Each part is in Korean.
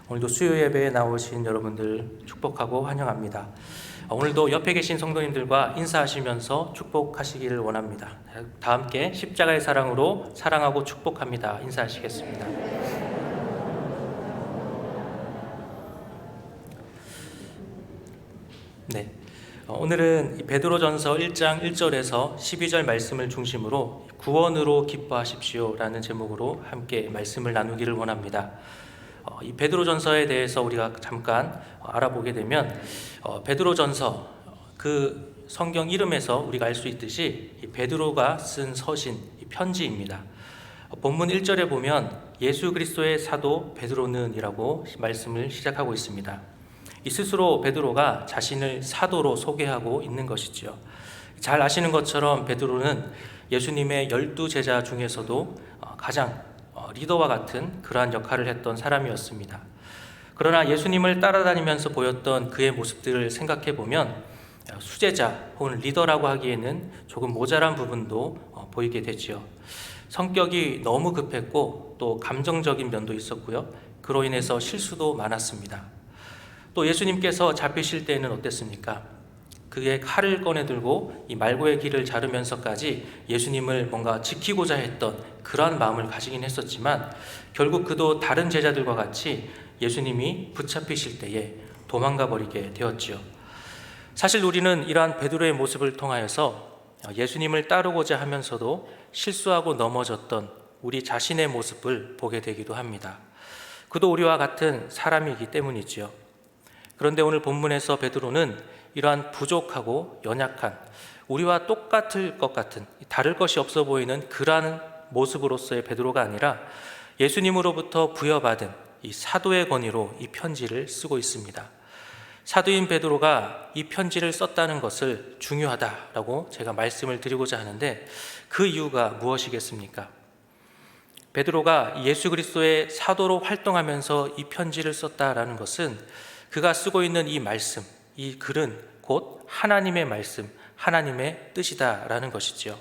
오늘도 수요 예배에 나오신 여러분들 축복하고 환영합니다. 오늘도 옆에 계신 성도님들과 인사하시면서 축복하시기를 원합니다. 다 함께 십자가의 사랑으로 사랑하고 축복합니다. 인사하시겠습니다. 네, 오늘은 베드로전서 1장 1절에서 12절 말씀을 중심으로 구원으로 기뻐하십시오 라는 제목으로 함께 말씀을 나누기를 원합니다. 이 베드로전서에 대해서 우리가 잠깐 알아보게 되면 베드로전서 그 성경 이름에서 우리가 알 수 있듯이 이 베드로가 쓴 서신, 이 편지입니다. 본문 1절에 보면 예수 그리스도의 사도 베드로는 이라고 말씀을 시작하고 있습니다. 이 스스로 베드로가 자신을 사도로 소개하고 있는 것이죠. 잘 아시는 것처럼 베드로는 예수님의 12제자 중에서도 가장 리더와 같은 그러한 역할을 했던 사람이었습니다. 그러나 예수님을 따라다니면서 보였던 그의 모습들을 생각해 보면 수제자 혹은 리더라고 하기에는 조금 모자란 부분도 보이게 되지요. 성격이 너무 급했고 또 감정적인 면도 있었고요. 그로 인해서 실수도 많았습니다. 또 예수님께서 잡히실 때는 어땠습니까? 그의 칼을 꺼내 들고 이 말고의 길을 자르면서까지 예수님을 뭔가 지키고자 했던 그러한 마음을 가지긴 했었지만 결국 그도 다른 제자들과 같이 예수님이 붙잡히실 때에 도망가 버리게 되었지요. 사실 우리는 이러한 베드로의 모습을 통하여서 예수님을 따르고자 하면서도 실수하고 넘어졌던 우리 자신의 모습을 보게 되기도 합니다. 그도 우리와 같은 사람이기 때문이지요. 그런데 오늘 본문에서 베드로는 이러한 부족하고 연약한 우리와 똑같을 것 같은 다를 것이 없어 보이는 그러한 모습으로서의 베드로가 아니라 예수님으로부터 부여받은 이 사도의 권위로 이 편지를 쓰고 있습니다. 사도인 베드로가 이 편지를 썼다는 것을 중요하다라고 제가 말씀을 드리고자 하는데 그 이유가 무엇이겠습니까? 베드로가 예수 그리스도의 사도로 활동하면서 이 편지를 썼다라는 것은 그가 쓰고 있는 이 말씀, 이 글은 곧 하나님의 말씀, 하나님의 뜻이다라는 것이지요.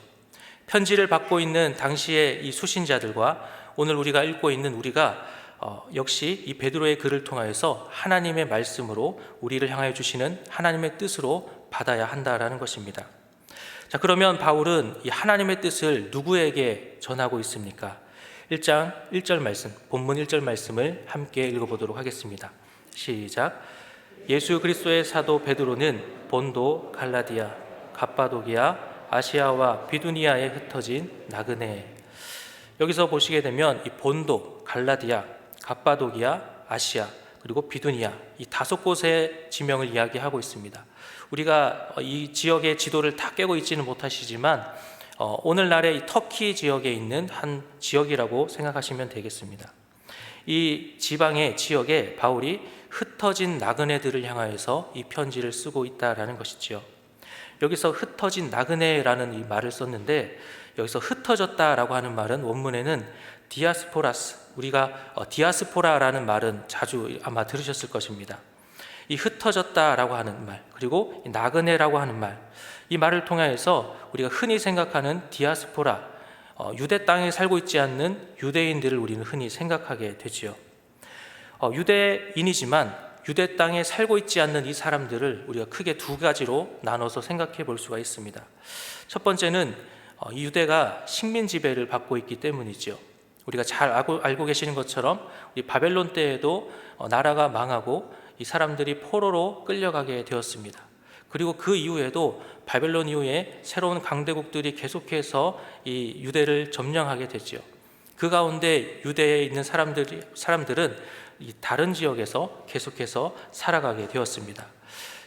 편지를 받고 있는 당시의 이 수신자들과 오늘 우리가 읽고 있는 우리가 역시 이 베드로의 글을 통하여서 하나님의 말씀으로 우리를 향하여 주시는 하나님의 뜻으로 받아야 한다라는 것입니다. 자, 그러면 바울은 이 하나님의 뜻을 누구에게 전하고 있습니까? 1장 1절 말씀, 본문 1절 말씀을 함께 읽어보도록 하겠습니다. 시작. 예수 그리스도의 사도 베드로는 본도, 갈라디아, 갑바도기아, 아시아와 비두니아에 흩어진 나그네. 여기서 보시게 되면 이 본도, 갈라디아, 갑바도기아, 아시아 그리고 비두니아 이 5곳의 지명을 이야기하고 있습니다. 우리가 이 지역의 지도를 다 깨고 있지는 못하시지만 오늘날의 이 터키 지역에 있는 한 지역이라고 생각하시면 되겠습니다. 이 지방의 지역에 바울이 흩어진 나그네들을 향하여서 이 편지를 쓰고 있다라는 것이지요. 여기서 흩어진 나그네라는 이 말을 썼는데 여기서 흩어졌다라고 하는 말은 원문에는 디아스포라스, 우리가 디아스포라라는 말은 자주 아마 들으셨을 것입니다. 이 흩어졌다라고 하는 말, 그리고 나그네라고 하는 말, 이 말을 통하여서 우리가 흔히 생각하는 디아스포라, 유대 땅에 살고 있지 않는 유대인들을 우리는 흔히 생각하게 되지요. 유대인이지만 유대 땅에 살고 있지 않는 이 사람들을 우리가 크게 두 가지로 나눠서 생각해 볼 수가 있습니다. 첫 번째는 이 유대가 식민 지배를 받고 있기 때문이죠. 우리가 잘 알고 계시는 것처럼 우리 바벨론 때에도 나라가 망하고 이 사람들이 포로로 끌려가게 되었습니다. 그리고 그 이후에도 바벨론 이후에 새로운 강대국들이 계속해서 이 유대를 점령하게 되죠. 그 가운데 유대에 있는 사람들은 이 다른 지역에서 계속해서 살아가게 되었습니다.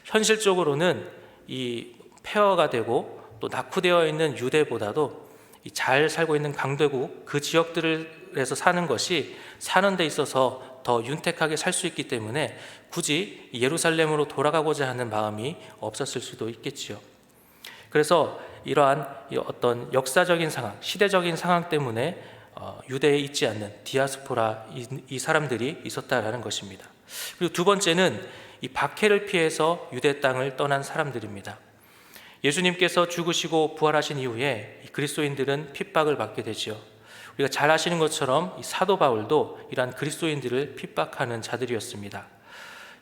현실적으로는 이 폐허가 되고 또 낙후되어 있는 유대보다도 잘 살고 있는 강대국 그 지역들에서 사는 것이 사는 데 있어서 더 윤택하게 살 수 있기 때문에 굳이 예루살렘으로 돌아가고자 하는 마음이 없었을 수도 있겠지요. 그래서 이러한 어떤 역사적인 상황, 시대적인 상황 때문에 유대에 있지 않는 디아스포라 이 사람들이 있었다라는 것입니다. 그리고 두 번째는 이 박해를 피해서 유대 땅을 떠난 사람들입니다. 예수님께서 죽으시고 부활하신 이후에 그리스도인들은 핍박을 받게 되지요. 우리가 잘 아시는 것처럼 이 사도 바울도 이러한 그리스도인들을 핍박하는 자들이었습니다.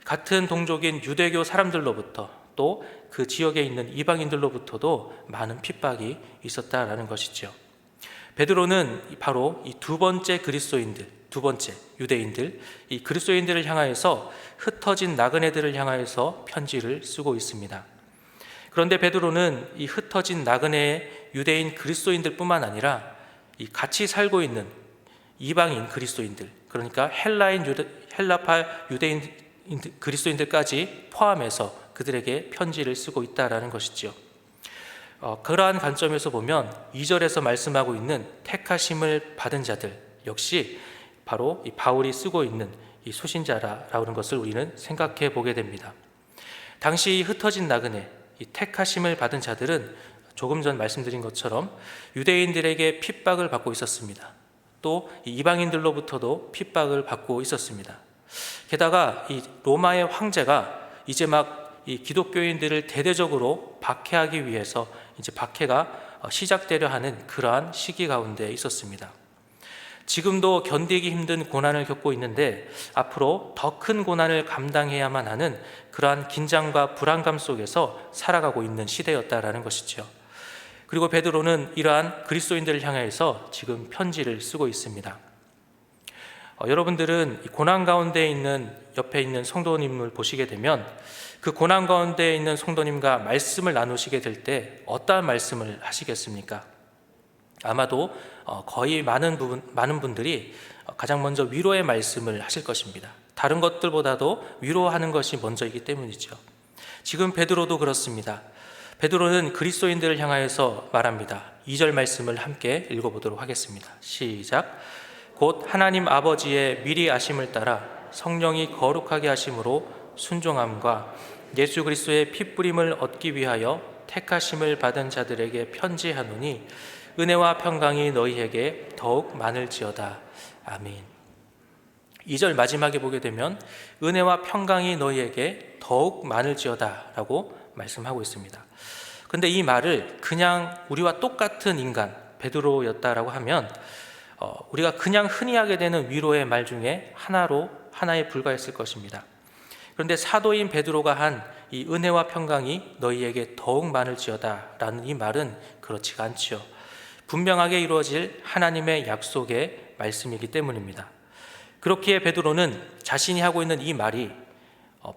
같은 동족인 유대교 사람들로부터 또 그 지역에 있는 이방인들로부터도 많은 핍박이 있었다라는 것이죠. 베드로는 바로 이 두 번째 그리스도인들, 두 번째 유대인들, 이 그리스도인들을 향하여서 흩어진 나그네들을 향하여서 편지를 쓰고 있습니다. 그런데 베드로는 이 흩어진 나그네의 유대인 그리스도인들뿐만 아니라 이 같이 살고 있는 이방인 그리스도인들, 그러니까 헬라파 유대인 그리스도인들까지 포함해서 그들에게 편지를 쓰고 있다라는 것이죠. 그러한 관점에서 보면 2절에서 말씀하고 있는 택하심을 받은 자들 역시 바로 이 바울이 쓰고 있는 이 소신자라는 것을 우리는 생각해 보게 됩니다. 당시 흩어진 나그네, 이 택하심을 받은 자들은 조금 전 말씀드린 것처럼 유대인들에게 핍박을 받고 있었습니다. 또 이방인들로부터도 핍박을 받고 있었습니다. 게다가 이 로마의 황제가 이제 막 이 기독교인들을 대대적으로 박해하기 위해서 이제 박해가 시작되려 하는 그러한 시기 가운데 있었습니다. 지금도 견디기 힘든 고난을 겪고 있는데 앞으로 더 큰 고난을 감당해야만 하는 그러한 긴장과 불안감 속에서 살아가고 있는 시대였다라는 것이죠. 그리고 베드로는 이러한 그리스도인들을 향해서 지금 편지를 쓰고 있습니다. 여러분들은 이 고난 가운데 있는 옆에 있는 성도님을 보시게 되면 그 고난 가운데 있는 성도님과 말씀을 나누시게 될 때 어떠한 말씀을 하시겠습니까? 아마도 거의 많은 분들이 가장 먼저 위로의 말씀을 하실 것입니다. 다른 것들보다도 위로하는 것이 먼저이기 때문이죠. 지금 베드로도 그렇습니다. 베드로는 그리스도인들을 향하여서 말합니다. 2절 말씀을 함께 읽어보도록 하겠습니다. 시작. 곧 하나님 아버지의 미리 아심을 따라 성령이 거룩하게 하심으로 순종함과 예수 그리스도의 핏부림을 얻기 위하여 택하심을 받은 자들에게 편지하노니 은혜와 평강이 너희에게 더욱 많을지어다. 아멘. 2절 마지막에 보게 되면 은혜와 평강이 너희에게 더욱 많을지어다 라고 말씀하고 있습니다. 근데 이 말을 그냥 우리와 똑같은 인간 베드로였다라고 하면 우리가 그냥 흔히 하게 되는 위로의 말 중에 하나에 불과했을 것입니다. 그런데 사도인 베드로가 한 이 은혜와 평강이 너희에게 더욱 많을지어다 라는 이 말은 그렇지가 않지요. 분명하게 이루어질 하나님의 약속의 말씀이기 때문입니다. 그렇기에 베드로는 자신이 하고 있는 이 말이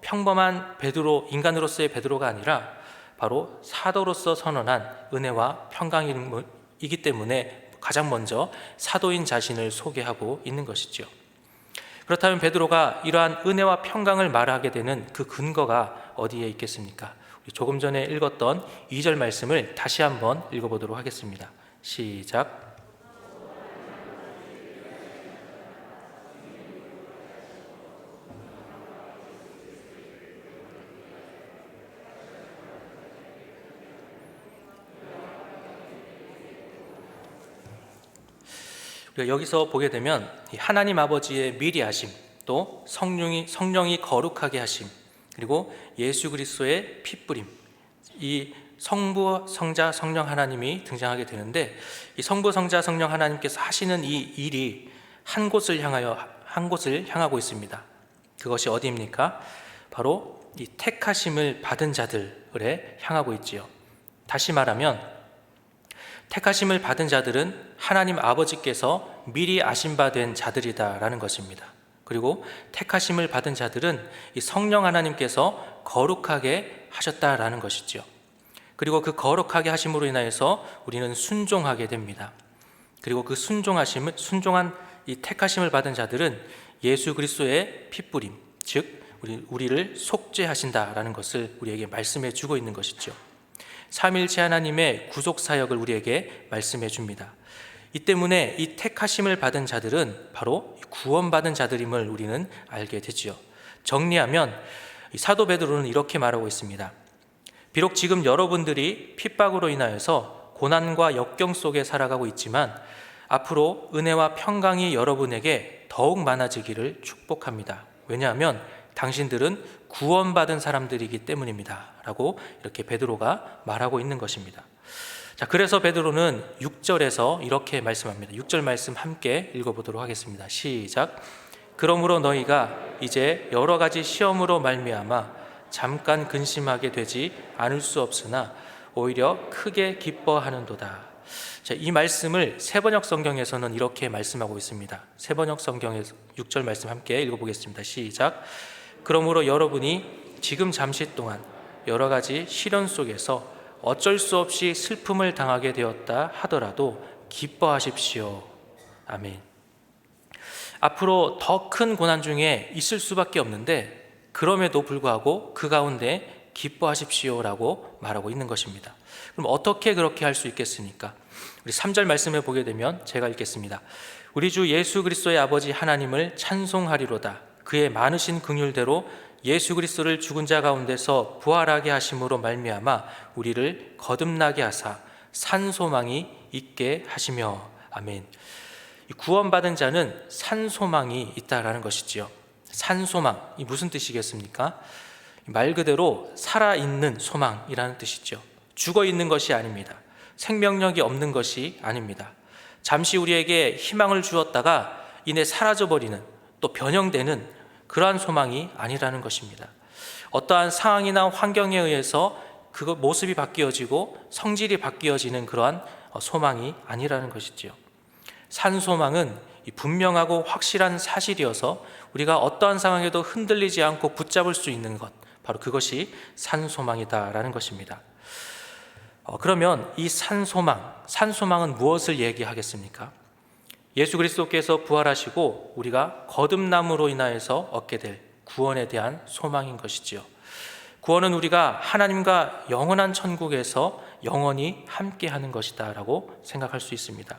평범한 베드로, 인간으로서의 베드로가 아니라 바로 사도로서 선언한 은혜와 평강이기 때문에 가장 먼저 사도인 자신을 소개하고 있는 것이죠. 그렇다면 베드로가 이러한 은혜와 평강을 말하게 되는 그 근거가 어디에 있겠습니까? 우리 조금 전에 읽었던 2절 말씀을 다시 한번 읽어보도록 하겠습니다. 시작. 우리가 여기서 보게 되면 하나님 아버지의 미리 하심, 또 성령이 거룩하게 하심, 그리고 예수 그리스도의 핏부림, 이 성부, 성자, 성령 하나님이 등장하게 되는데 이 성부, 성자, 성령 하나님께서 하시는 이 일이 한 곳을 향하고 있습니다. 그것이 어디입니까? 바로 이 택하심을 받은 자들에 향하고 있지요. 다시 말하면 택하심을 받은 자들은 하나님 아버지께서 미리 아신 바 된 자들이다라는 것입니다. 그리고 택하심을 받은 자들은 이 성령 하나님께서 거룩하게 하셨다라는 것이죠. 그리고 그 거룩하게 하심으로 인하여서 우리는 순종하게 됩니다. 그리고 그 순종한 이 택하심을 받은 자들은 예수 그리스도의 핏부림, 즉 우리를 속죄하신다라는 것을 우리에게 말씀해 주고 있는 것이죠. 삼위일체 하나님의 구속 사역을 우리에게 말씀해 줍니다. 이 때문에 이 택하심을 받은 자들은 바로 구원받은 자들임을 우리는 알게 되지요. 정리하면 사도 베드로는 이렇게 말하고 있습니다. 비록 지금 여러분들이 핍박으로 인하여서 고난과 역경 속에 살아가고 있지만 앞으로 은혜와 평강이 여러분에게 더욱 많아지기를 축복합니다. 왜냐하면 당신들은 구원받은 사람들이기 때문입니다 라고 이렇게 베드로가 말하고 있는 것입니다. 자, 그래서 베드로는 6절에서 이렇게 말씀합니다. 6절 말씀 함께 읽어보도록 하겠습니다. 시작. 그러므로 너희가 이제 여러 가지 시험으로 말미암아 잠깐 근심하게 되지 않을 수 없으나 오히려 크게 기뻐하는도다. 자, 이 말씀을 세번역 성경에서는 이렇게 말씀하고 있습니다. 세번역 성경에서 6절 말씀 함께 읽어보겠습니다. 시작. 그러므로 여러분이 지금 잠시 동안 여러 가지 시련 속에서 어쩔 수 없이 슬픔을 당하게 되었다 하더라도 기뻐하십시오. 아멘. 앞으로 더 큰 고난 중에 있을 수밖에 없는데 그럼에도 불구하고 그 가운데 기뻐하십시오라고 말하고 있는 것입니다. 그럼 어떻게 그렇게 할 수 있겠습니까? 우리 3절 말씀을 보게 되면 제가 읽겠습니다. 우리 주 예수 그리스도의 아버지 하나님을 찬송하리로다. 그의 많으신 긍휼대로 예수 그리스도를 죽은 자 가운데서 부활하게 하심으로 말미암아 우리를 거듭나게 하사 산 소망이 있게 하시며. 아멘. 구원받은 자는 산 소망이 있다라는 것이지요. 산 소망, 이 무슨 뜻이겠습니까? 말 그대로 살아있는 소망이라는 뜻이죠. 죽어 있는 것이 아닙니다. 생명력이 없는 것이 아닙니다. 잠시 우리에게 희망을 주었다가 이내 사라져버리는, 또 변형되는 그러한 소망이 아니라는 것입니다. 어떠한 상황이나 환경에 의해서 그 모습이 바뀌어지고 성질이 바뀌어지는 그러한 소망이 아니라는 것이지요. 산 소망은 분명하고 확실한 사실이어서 우리가 어떠한 상황에도 흔들리지 않고 붙잡을 수 있는 것, 바로 그것이 산 소망이다라는 것입니다. 그러면 이 산 소망은 무엇을 얘기하겠습니까? 예수 그리스도께서 부활하시고 우리가 거듭남으로 인하여서 얻게 될 구원에 대한 소망인 것이지요. 구원은 우리가 하나님과 영원한 천국에서 영원히 함께하는 것이다 라고 생각할 수 있습니다.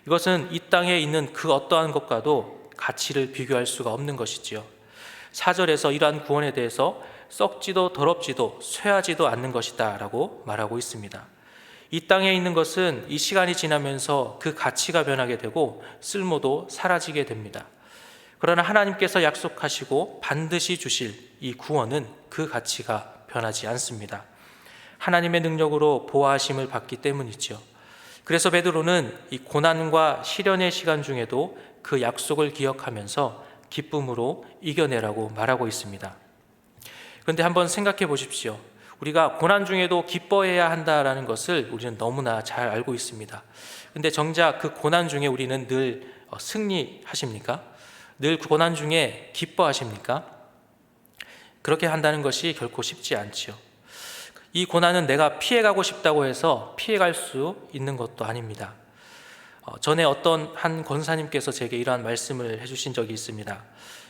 이것은 이 땅에 있는 그 어떠한 것과도 가치를 비교할 수가 없는 것이지요. 4절에서 이러한 구원에 대해서 썩지도 더럽지도 쇠하지도 않는 것이다 라고 말하고 있습니다. 이 땅에 있는 것은 이 시간이 지나면서 그 가치가 변하게 되고 쓸모도 사라지게 됩니다. 그러나 하나님께서 약속하시고 반드시 주실 이 구원은 그 가치가 변하지 않습니다. 하나님의 능력으로 보호하심을 받기 때문이죠. 그래서 베드로는 이 고난과 시련의 시간 중에도 그 약속을 기억하면서 기쁨으로 이겨내라고 말하고 있습니다. 그런데 한번 생각해 보십시오. 우리가 고난 중에도 기뻐해야 한다라는 것을 우리는 너무나 잘 알고 있습니다. 그런데 정작 그 고난 중에 우리는 늘 승리하십니까? 늘 고난 중에 기뻐하십니까? 그렇게 한다는 것이 결코 쉽지 않지요. 이 고난은 내가 피해가고 싶다고 해서 피해갈 수 있는 것도 아닙니다. 전에 어떤 한 권사님께서 제게 이러한 말씀을 해주신 적이 있습니다.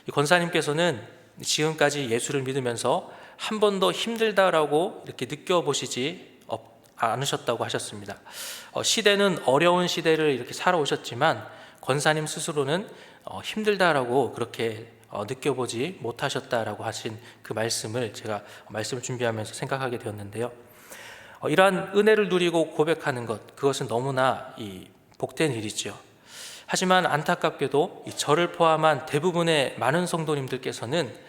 이 권사님께서는 지금까지 예수를 믿으면서 한 번도 힘들다라고 이렇게 느껴보시지 않으셨다고 하셨습니다. 시대는 어려운 시대를 이렇게 살아오셨지만 권사님 스스로는 힘들다라고 그렇게 느껴보지 못하셨다라고 하신 그 말씀을 제가 말씀을 준비하면서 생각하게 되었는데요. 이러한 은혜를 누리고 고백하는 것, 그것은 너무나 복된 일이죠. 하지만 안타깝게도 저를 포함한 대부분의 많은 성도님들께서는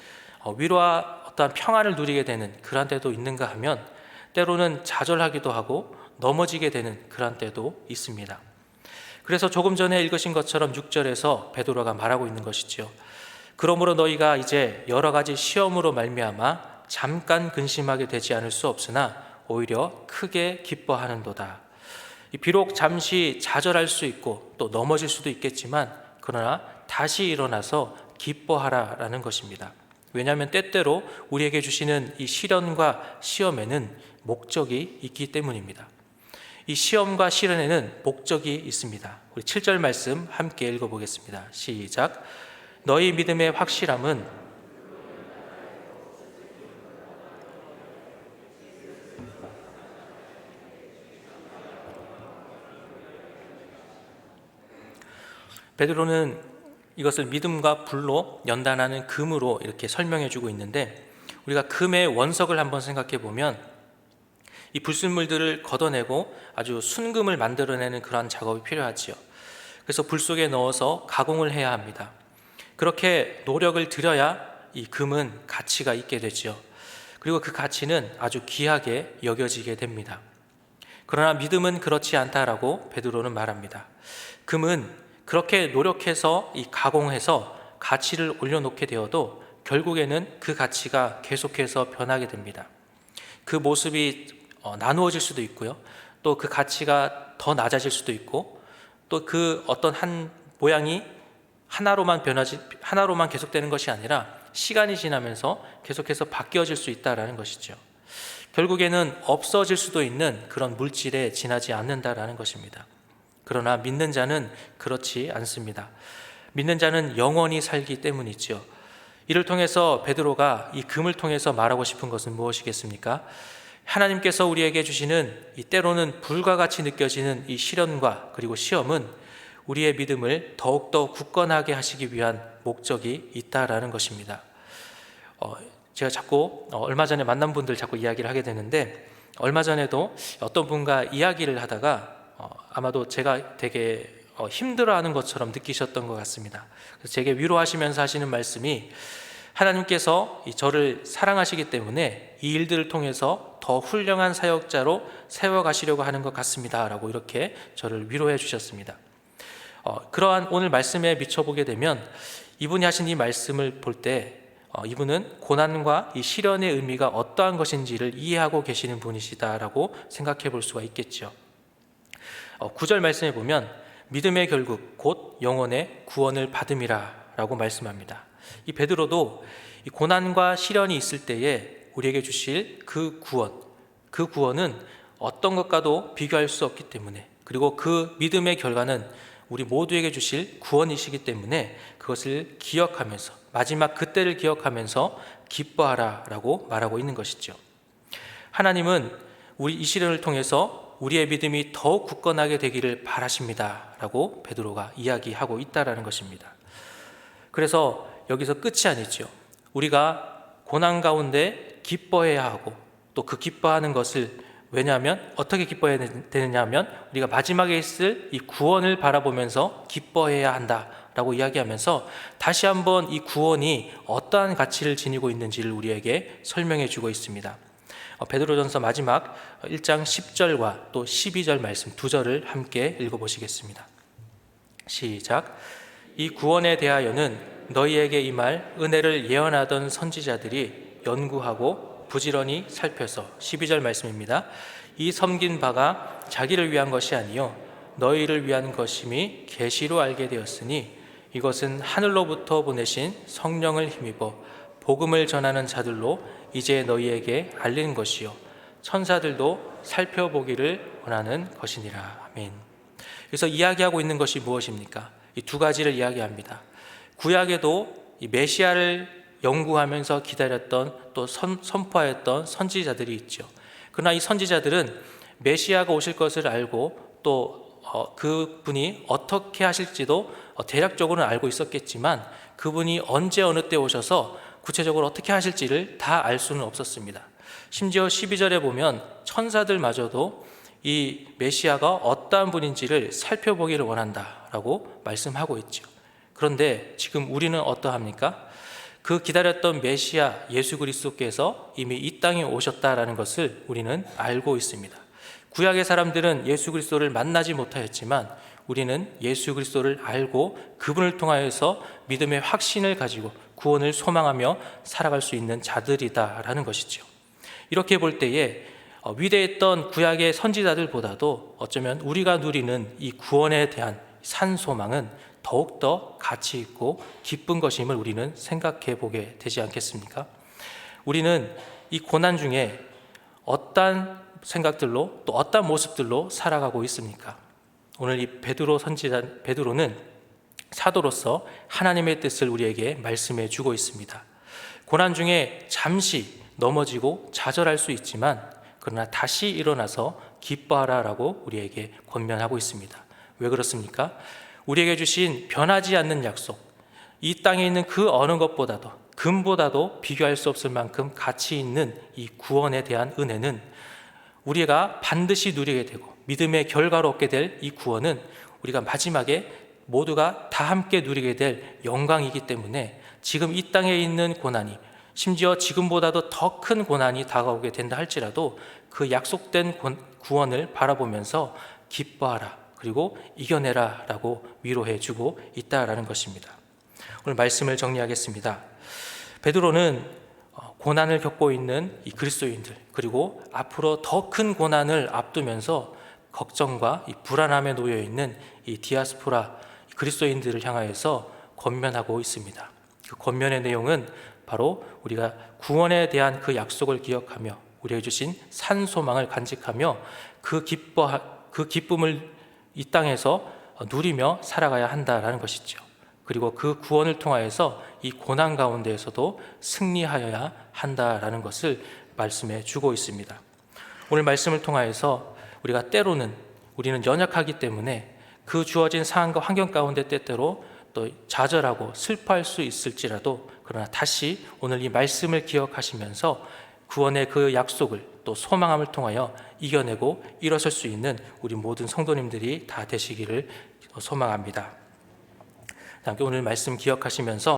위로와 어떠한 평안을 누리게 되는 그런 때도 있는가 하면 때로는 좌절하기도 하고 넘어지게 되는 그런 때도 있습니다. 그래서 조금 전에 읽으신 것처럼 6절에서 베드로가 말하고 있는 것이죠. 그러므로 너희가 이제 여러 가지 시험으로 말미암아 잠깐 근심하게 되지 않을 수 없으나 오히려 크게 기뻐하는도다. 비록 잠시 좌절할 수 있고 또 넘어질 수도 있겠지만 그러나 다시 일어나서 기뻐하라라는 것입니다. 왜냐하면 때때로 우리에게 주시는 이 시련과 시험에는 목적이 있기 때문입니다. 이 시험과 시련에는 목적이 있습니다. 우리 7절 말씀 함께 읽어보겠습니다. 시작. 너희 믿음의 확실함은 베드로는 이것을 믿음과 불로 연단하는 금으로 이렇게 설명해 주고 있는데, 우리가 금의 원석을 한번 생각해 보면 이 불순물들을 걷어내고 아주 순금을 만들어내는 그런 작업이 필요하지요. 그래서 불 속에 넣어서 가공을 해야 합니다. 그렇게 노력을 들여야 이 금은 가치가 있게 되죠. 그리고 그 가치는 아주 귀하게 여겨지게 됩니다. 그러나 믿음은 그렇지 않다라고 베드로는 말합니다. 금은 그렇게 노력해서 가공해서 가치를 올려놓게 되어도 결국에는 그 가치가 계속해서 변하게 됩니다. 그 모습이 나누어질 수도 있고요. 또 그 가치가 더 낮아질 수도 있고, 또 그 어떤 한 모양이 하나로만 계속되는 것이 아니라 시간이 지나면서 계속해서 바뀌어질 수 있다라는 것이죠. 결국에는 없어질 수도 있는 그런 물질에 지나지 않는다라는 것입니다. 그러나 믿는 자는 그렇지 않습니다. 믿는 자는 영원히 살기 때문이죠. 이를 통해서 베드로가 이 금을 통해서 말하고 싶은 것은 무엇이겠습니까? 하나님께서 우리에게 주시는 이 때로는 불과 같이 느껴지는 이 시련과 그리고 시험은 우리의 믿음을 더욱더 굳건하게 하시기 위한 목적이 있다라는 것입니다. 제가 자꾸 얼마 전에 만난 분들 자꾸 이야기를 하게 되는데, 얼마 전에도 어떤 분과 이야기를 하다가 아마도 제가 되게 힘들어하는 것처럼 느끼셨던 것 같습니다. 그래서 제게 위로하시면서 하시는 말씀이, 하나님께서 저를 사랑하시기 때문에 이 일들을 통해서 더 훌륭한 사역자로 세워가시려고 하는 것 같습니다 라고 이렇게 저를 위로해 주셨습니다. 그러한 오늘 말씀에 미쳐보게 되면 이분이 하신 이 말씀을 볼 때 이분은 고난과 이 시련의 의미가 어떠한 것인지를 이해하고 계시는 분이시다라고 생각해 볼 수가 있겠죠. 9절 말씀에 보면 믿음의 결국 곧 영혼의 구원을 받음이라 라고 말씀합니다. 이 베드로도 이 고난과 시련이 있을 때에 우리에게 주실 그 구원은 어떤 것과도 비교할 수 없기 때문에, 그리고 그 믿음의 결과는 우리 모두에게 주실 구원이시기 때문에 그것을 기억하면서, 마지막 그때를 기억하면서 기뻐하라 라고 말하고 있는 것이죠. 하나님은 우리 이 시련을 통해서 우리의 믿음이 더욱 굳건하게 되기를 바라십니다 라고 베드로가 이야기하고 있다라는 것입니다. 그래서 여기서 끝이 아니죠. 우리가 고난 가운데 기뻐해야 하고, 또 그 기뻐하는 것을, 왜냐하면 어떻게 기뻐해야 되느냐 하면 우리가 마지막에 있을 이 구원을 바라보면서 기뻐해야 한다라고 이야기하면서 다시 한번 이 구원이 어떠한 가치를 지니고 있는지를 우리에게 설명해 주고 있습니다. 베드로전서 마지막 1장 10절과 또 12절 말씀 두 절을 함께 읽어보시겠습니다. 시작. 이 구원에 대하여는 너희에게 임할 은혜를 예언하던 선지자들이 연구하고 부지런히 살펴서, 12절 말씀입니다. 이 섬긴 바가 자기를 위한 것이 아니요 너희를 위한 것임이 계시로 알게 되었으니 이것은 하늘로부터 보내신 성령을 힘입어 복음을 전하는 자들로 이제 너희에게 알리는 것이요 천사들도 살펴보기를 원하는 것이니라. 아멘. 그래서 이야기하고 있는 것이 무엇입니까? 이 두 가지를 이야기합니다. 구약에도 이 메시아를 연구하면서 기다렸던, 또 선포하였던 선지자들이 있죠. 그러나 이 선지자들은 메시아가 오실 것을 알고, 또 그분이 어떻게 하실지도 대략적으로는 알고 있었겠지만 그분이 언제 어느 때 오셔서 구체적으로 어떻게 하실지를 다 알 수는 없었습니다. 심지어 12절에 보면 천사들마저도 이 메시아가 어떠한 분인지를 살펴보기를 원한다라고 말씀하고 있죠. 그런데 지금 우리는 어떠합니까? 그 기다렸던 메시아 예수 그리스도께서 이미 이 땅에 오셨다라는 것을 우리는 알고 있습니다. 구약의 사람들은 예수 그리스도를 만나지 못하였지만 우리는 예수 그리스도를 알고 그분을 통하여서 믿음의 확신을 가지고 구원을 소망하며 살아갈 수 있는 자들이다라는 것이죠. 이렇게 볼 때에 위대했던 구약의 선지자들보다도 어쩌면 우리가 누리는 이 구원에 대한 산 소망은 더욱더 가치 있고 기쁜 것임을 우리는 생각해 보게 되지 않겠습니까? 우리는 이 고난 중에 어떤 생각들로, 또 어떤 모습들로 살아가고 있습니까? 오늘 이 베드로는 사도로서 하나님의 뜻을 우리에게 말씀해 주고 있습니다. 고난 중에 잠시 넘어지고 좌절할 수 있지만 그러나 다시 일어나서 기뻐하라라고 우리에게 권면하고 있습니다. 왜 그렇습니까? 우리에게 주신 변하지 않는 약속, 이 땅에 있는 그 어느 것보다도, 금보다도 비교할 수 없을 만큼 가치 있는 이 구원에 대한 은혜는 우리가 반드시 누리게 되고, 믿음의 결과로 얻게 될 이 구원은 우리가 마지막에 모두가 다 함께 누리게 될 영광이기 때문에 지금 이 땅에 있는 고난이, 심지어 지금보다도 더 큰 고난이 다가오게 된다 할지라도 그 약속된 구원을 바라보면서 기뻐하라, 그리고 이겨내라 라고 위로해 주고 있다라는 것입니다. 오늘 말씀을 정리하겠습니다. 베드로는 고난을 겪고 있는 이 그리스도인들, 그리고 앞으로 더 큰 고난을 앞두면서 걱정과 이 불안함에 놓여 있는 이 디아스포라 그리스도인들을 향하여서 권면하고 있습니다. 그 권면의 내용은 바로 우리가 구원에 대한 그 약속을 기억하며 우리에게 주신 산 소망을 간직하며 그 기쁨을 이 땅에서 누리며 살아가야 한다라는 것이죠. 그리고 그 구원을 통하여서 이 고난 가운데에서도 승리하여야 한다라는 것을 말씀해 주고 있습니다. 오늘 말씀을 통하여서 우리가 때로는 우리는 연약하기 때문에 그 주어진 상황과 환경 가운데 때때로 또 좌절하고 슬퍼할 수 있을지라도, 그러나 다시 오늘 이 말씀을 기억하시면서 구원의 그 약속을 또 소망함을 통하여 이겨내고 일어설 수 있는 우리 모든 성도님들이 다 되시기를 소망합니다. 함께 오늘 말씀 기억하시면서